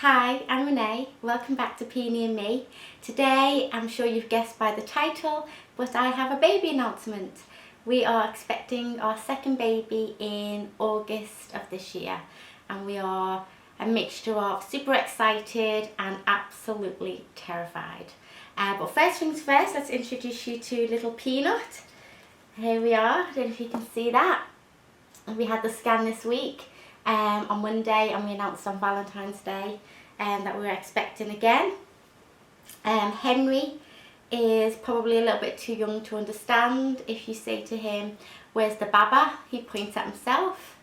Hi, I'm Renee. Welcome back to Peony and Me. Today, I'm sure you've guessed by the title, but I have a baby announcement. We are expecting our second baby in August of this year, and we are a mixture of super excited and absolutely terrified. But first things first, let's introduce you to little Peanut. Here we are, I don't know if you can see that. We had the scan this week on Monday, and we announced on Valentine's Day that we were expecting again. Henry is probably a little bit too young to understand. If you say to him, "Where's the baba?" he points at himself,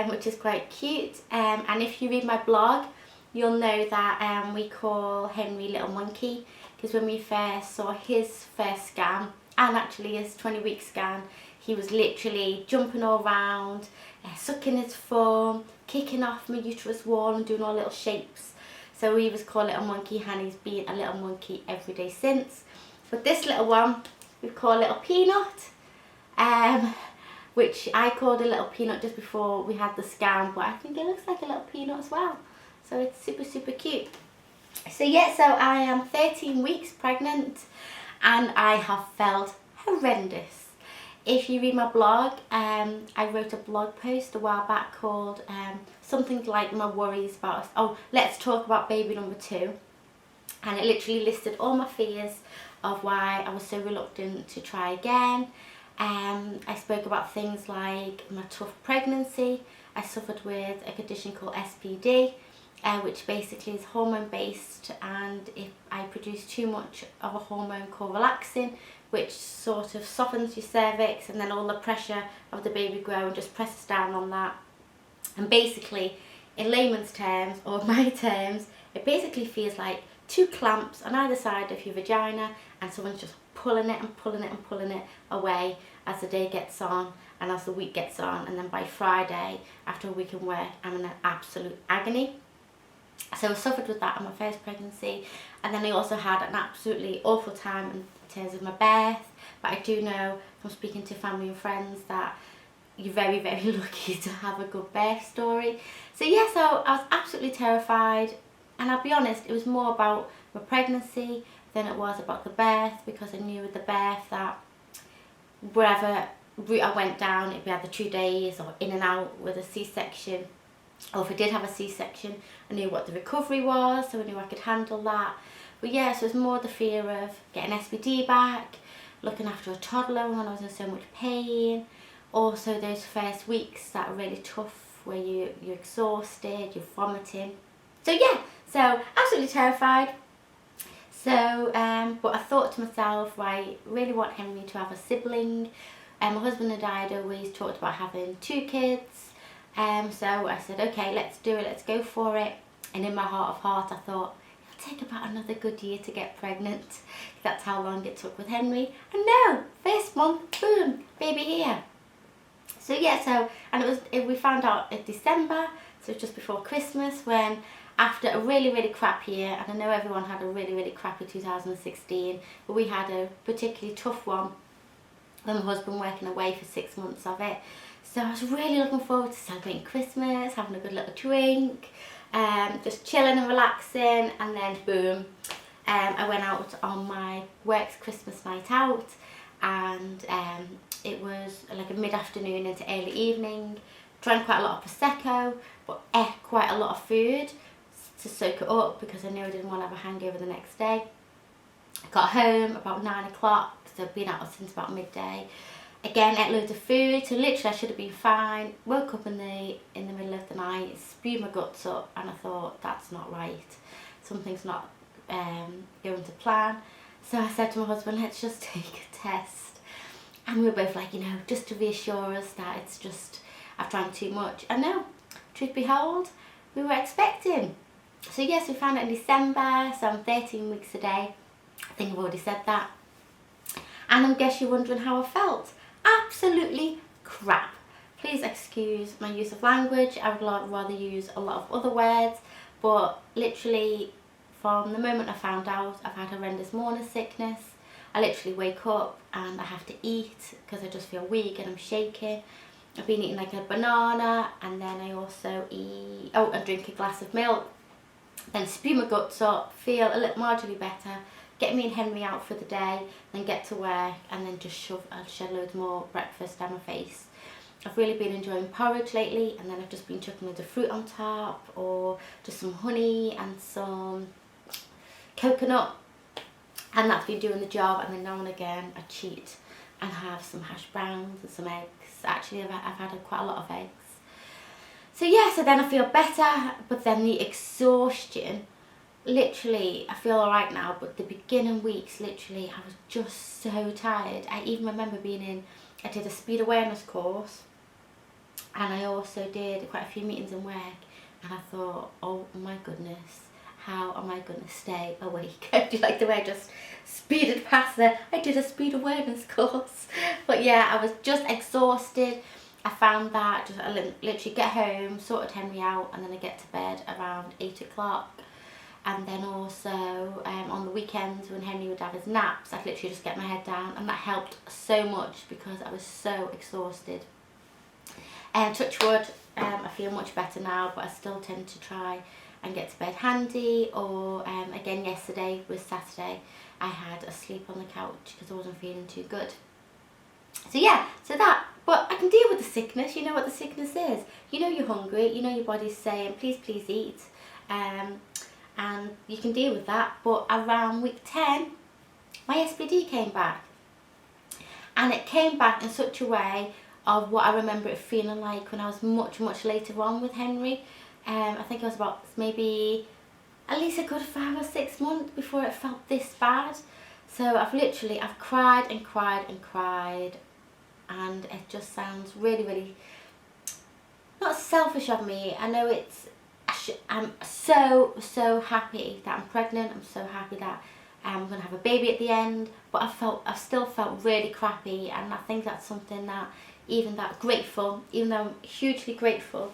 which is quite cute. And if you read my blog, you'll know that we call Henry Little Monkey, because when we first saw his first scan, and actually his 20-week scan, he was literally jumping all around, sucking his thumb, kicking off my uterus wall and doing all little shapes. So we was called Little Monkey, and he's been a little monkey every day since. But this little one, we call Little Peanut, which I called a Little Peanut just before we had the scan, but I think it looks like a little peanut as well. So it's super, super cute. So yeah, so I am 13 weeks pregnant, and I have felt horrendous. If you read my blog, I wrote a blog post a while back called something like my worries about, let's talk about baby number 2. And it literally listed all my fears of why I was so reluctant to try again. I spoke about things like my tough pregnancy. I suffered with a condition called SPD, which basically is hormone based, and if I produce too much of a hormone called relaxin, which sort of softens your cervix, and then all the pressure of the baby growing just presses down on that. And basically, in layman's terms, or my terms, it basically feels like 2 clamps on either side of your vagina, and someone's just pulling it and pulling it and pulling it away as the day gets on and as the week gets on. And then by Friday, after a week in work, I'm in an absolute agony. So I suffered with that in my first pregnancy, and then I also had an absolutely awful time in terms of my birth. But I do know from speaking to family and friends that you're very, very lucky to have a good birth story. So yeah, so I was absolutely terrified, and I'll be honest, it was more about my pregnancy than it was about the birth, because I knew with the birth that wherever route I went down, it'd be either 2 days or in and out with a C-section. Or if I did have a C-section, I knew what the recovery was, so I knew I could handle that. But yeah, so it was more the fear of getting SPD back, looking after a toddler when I was in so much pain. Also those first weeks that are really tough, where you're exhausted, you're vomiting. So yeah, so absolutely terrified. So, but I thought to myself, right, really want Henry to have a sibling. My husband and I had always talked about having 2 kids. So I said, okay, let's do it, let's go for it. And in my heart of heart, I thought, it'll take about another good year to get pregnant. That's how long it took with Henry. And no, first month, boom, baby here. So yeah, we found out in December, so just before Christmas, when after a really, really crap year, and I know everyone had a really, really crappy 2016, but we had a particularly tough one with my husband working away for 6 months of it. So I was really looking forward to celebrating Christmas, having a good little drink, just chilling and relaxing, and then boom, I went out on my work's Christmas night out, and it was like a mid-afternoon into early evening. Drank quite a lot of Prosecco, but ate quite a lot of food to soak it up, because I knew I didn't want to have a hangover the next day. I got home about 9 o'clock, so I've been out since about midday. Again, ate loads of food, so literally I should have been fine. Woke up in the middle of the night, spewed my guts up, and I thought, that's not right. Something's not going to plan. So I said to my husband, let's just take a test. And we were both like, just to reassure us that it's just, I've drank too much. And no, truth behold, we were expecting. So yes, we found out in December, so I'm 13 weeks today. I think I've already said that. And I guess you're wondering how I felt. Absolutely crap. Please excuse my use of language. I would rather use a lot of other words, but literally from the moment I found out, I've had horrendous morning sickness. I literally wake up and I have to eat because I just feel weak and I'm shaking. I've been eating like a banana, and then I also eat, and drink a glass of milk. then spew my guts up, feel a little marginally better, get me and Henry out for the day, then get to work, and then just shed loads more breakfast down my face. I've really been enjoying porridge lately, and then I've just been chucking loads of fruit on top, or just some honey and some coconut, and that's been doing the job. And then now and again I cheat and have some hash browns and some eggs. Actually, I've had quite a lot of eggs. So yeah, so then I feel better, but then the exhaustion, literally, I feel alright now, but the beginning weeks, literally, I was just so tired. I even remember I did a speed awareness course, and I also did quite a few meetings in work, and I thought, oh my goodness, how am I going to stay awake? Do you like the way I just speeded past there? I did a speed awareness course. But yeah, I was just exhausted. I found that I literally get home, sorted Henry out, and then I get to bed around 8 o'clock. And then also on the weekends when Henry would have his naps, I'd literally just get my head down, and that helped so much because I was so exhausted. And touch wood, I feel much better now, but I still tend to try and get to bed handy, or again yesterday was Saturday, I had a sleep on the couch because I wasn't feeling too good. So yeah, but I can deal with the sickness. You know what the sickness is. You know you're hungry, you know your body's saying please eat, and you can deal with that. But around week 10, my SPD came back, and it came back in such a way of what I remember it feeling like when I was much later on with Henry. I think it was about maybe at least a good 5 or 6 months before it felt this bad. So I've cried and cried and cried, and it just sounds really not selfish of me. I know I'm so happy that I'm pregnant. I'm so happy that I'm going to have a baby at the end, but I still felt really crappy, and I think that's something that even though I'm hugely grateful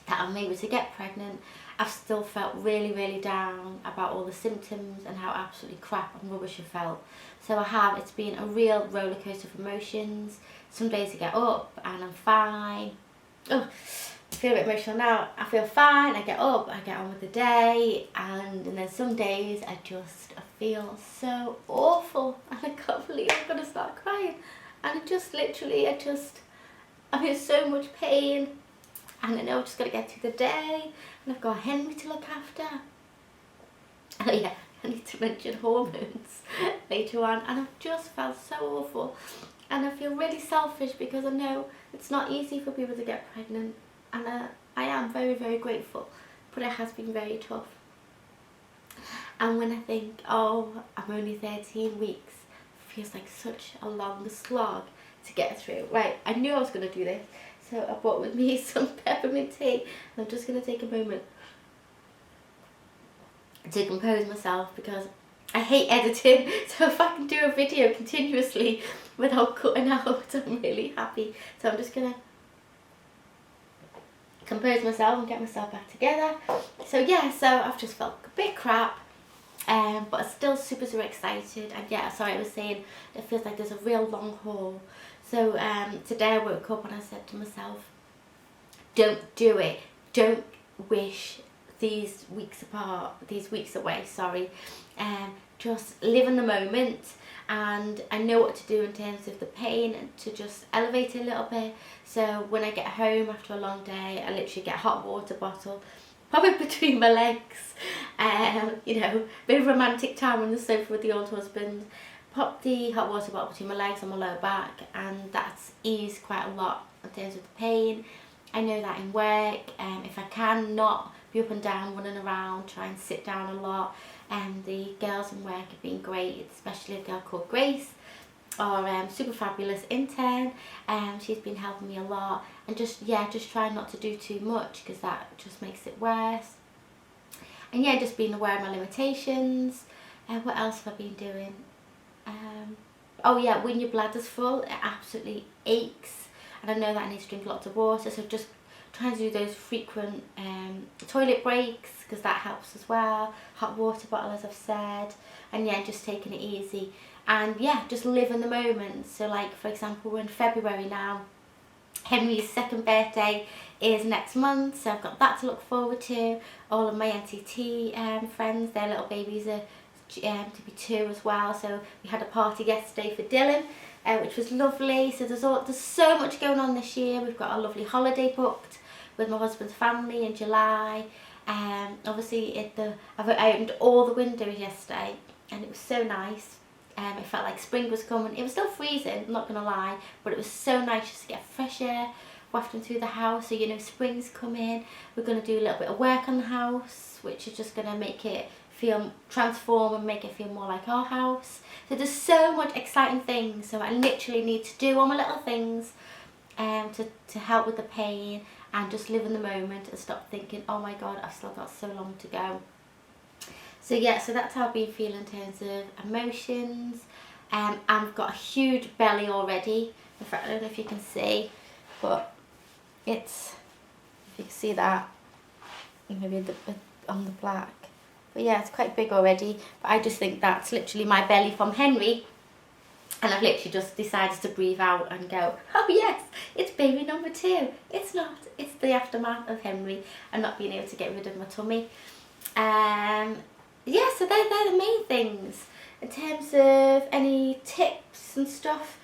that I'm able to get pregnant, I've still felt really down about all the symptoms and how absolutely crap and rubbish I felt. So it's been a real roller coaster of emotions. Some days I get up and I'm fine. Oh, I feel a bit emotional now. I feel fine, I get up, I get on with the day, and then some days I feel so awful, and I can't believe I'm going to start crying. And I'm in so much pain, and I know I've just got to get through the day, and I've got Henry to look after. Oh yeah, I need to mention hormones later on, and I've just felt so awful, and I feel really selfish because I know it's not easy for people to get pregnant, and I am very grateful, but it has been very tough. And when I think, oh, I'm only 13 weeks, it feels like such a long slog to get through. Right, I knew I was going to do this, so I brought with me some peppermint tea, and I'm just going to take a moment to compose myself because I hate editing, so if I can do a video continuously without cutting out, I'm really happy. So I'm just going to compose myself and get myself back together. So yeah, so I've just felt a bit crap, but I'm still super excited. And yeah, sorry, I was saying it feels like there's a real long haul. So today I woke up and I said to myself, don't do it. Don't wish these weeks away, sorry. Just live in the moment, and I know what to do in terms of the pain and to just elevate it a little bit. So when I get home after a long day, I literally get a hot water bottle, pop it between my legs, you know, bit of romantic time on the sofa with the old husband, pop the hot water bottle between my legs and my lower back, and that's eased quite a lot in terms of the pain. I know that in work, if I can not be up and down running around, try and sit down a lot, the girls in work have been great, especially a girl called Grace, our super fabulous intern. She's been helping me a lot, and just try not to do too much because that just makes it worse. And yeah, just being aware of my limitations. What else have I been doing? Oh yeah, when your bladder's full, it absolutely aches, and I know that I need to drink lots of water, so just trying to do those frequent toilet breaks because that helps as well. Hot water bottle, as I've said, and yeah, just taking it easy, and yeah, just live in the moment. So like, for example, we're in February now, Henry's second birthday is next month, so I've got that to look forward to. All of my NCT friends, their little babies are to be 2 as well, so we had a party yesterday for Dylan, which was lovely. So there's so much going on this year. We've got a lovely holiday booked with my husband's family in July. Obviously I opened all the windows yesterday and it was so nice. It felt like spring was coming. It was still freezing, I'm not gonna lie, but it was so nice just to get fresh air wafting through the house. So you know, spring's coming. We're gonna do a little bit of work on the house, which is just gonna make it transform and make it feel more like our house. So there's so much exciting things. So I literally need to do all my little things to help with the pain and just live in the moment and stop thinking, oh my god, I've still got so long to go. So yeah, so that's how I've been feeling in terms of emotions. I've got a huge belly already. In fact, I don't know if you can see, but it's, if you can see that, maybe on the black. But yeah, it's quite big already. But I just think that's literally my belly from Henry. And I've literally just decided to breathe out and go, oh yes, it's baby number 2. It's not, it's the aftermath of Henry and not being able to get rid of my tummy. Yeah, so they're the main things. In terms of any tips and stuff,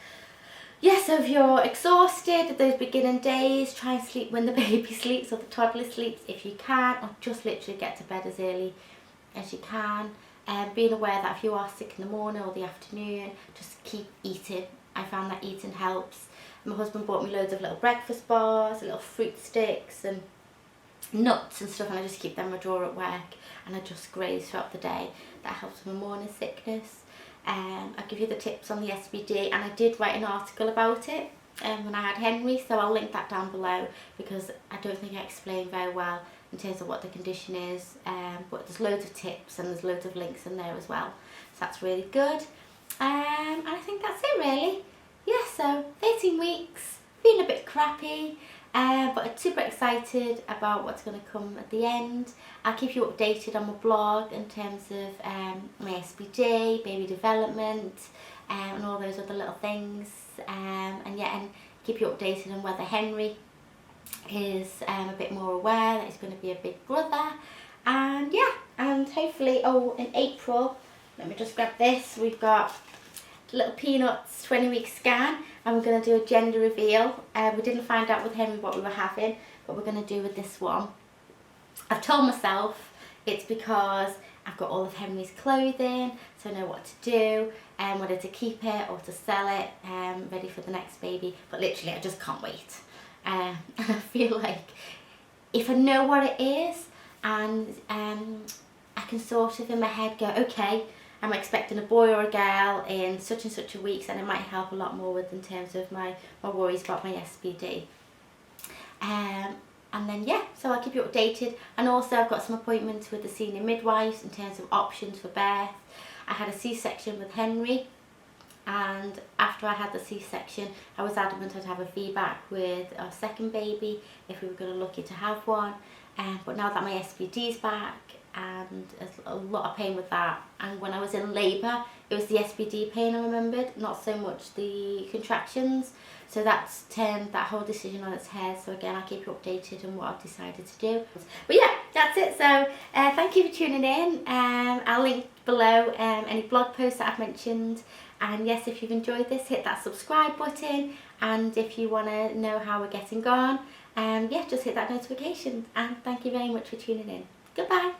yeah, so if you're exhausted those beginning days, try and sleep when the baby sleeps or the toddler sleeps if you can, or just literally get to bed as early as you can. Being aware that if you are sick in the morning or the afternoon, just keep eating. I found that eating helps. My husband bought me loads of little breakfast bars, little fruit sticks and nuts and stuff, and I just keep them in my drawer at work and I just graze throughout the day. That helps with my morning sickness. I'll give you the tips on the SBD, and I did write an article about it when I had Henry, so I'll link that down below because I don't think I explained very well in terms of what the condition is, but there's loads of tips and there's loads of links in there as well, so that's really good. And I think that's it really. Yeah, so 13 weeks, feeling a bit crappy, but I'm super excited about what's going to come at the end. I'll keep you updated on my blog in terms of my SBD, baby development, and all those other little things, and yeah, and keep you updated on whether Henry is a bit more aware that he's going to be a big brother. And yeah, and hopefully, oh, in April, let me just grab this, we've got little Peanuts 20-week scan, and we're going to do a gender reveal. We didn't find out with Henry what we were having, but we're going to do with this one. I've told myself it's because I've got all of Henry's clothing, so I know what to do, and whether to keep it or to sell it, ready for the next baby. But literally I just can't wait. And I feel like if I know what it is, and I can sort of in my head go, okay, I'm expecting a boy or a girl in such and such a week, and it might help a lot more with in terms of my worries about my SBD. And then yeah, so I'll keep you updated, and also I've got some appointments with the senior midwives in terms of options for birth. I had a C-section with Henry, and after I had the C-section I was adamant I'd have a VBAC with our second baby if we were going to lucky to have one, but now that my SBD's back, and there's a lot of pain with that, and when I was in labour it was the SBD pain I remembered, not so much the contractions, so that's turned that whole decision on its head. So again, I'll keep you updated on what I've decided to do. But yeah, that's it. So thank you for tuning in. I'll link below any blog posts that I've mentioned, and yes, if you've enjoyed this, hit that subscribe button, and if you want to know how we're getting on, yeah, just hit that notification, and thank you very much for tuning in. Goodbye.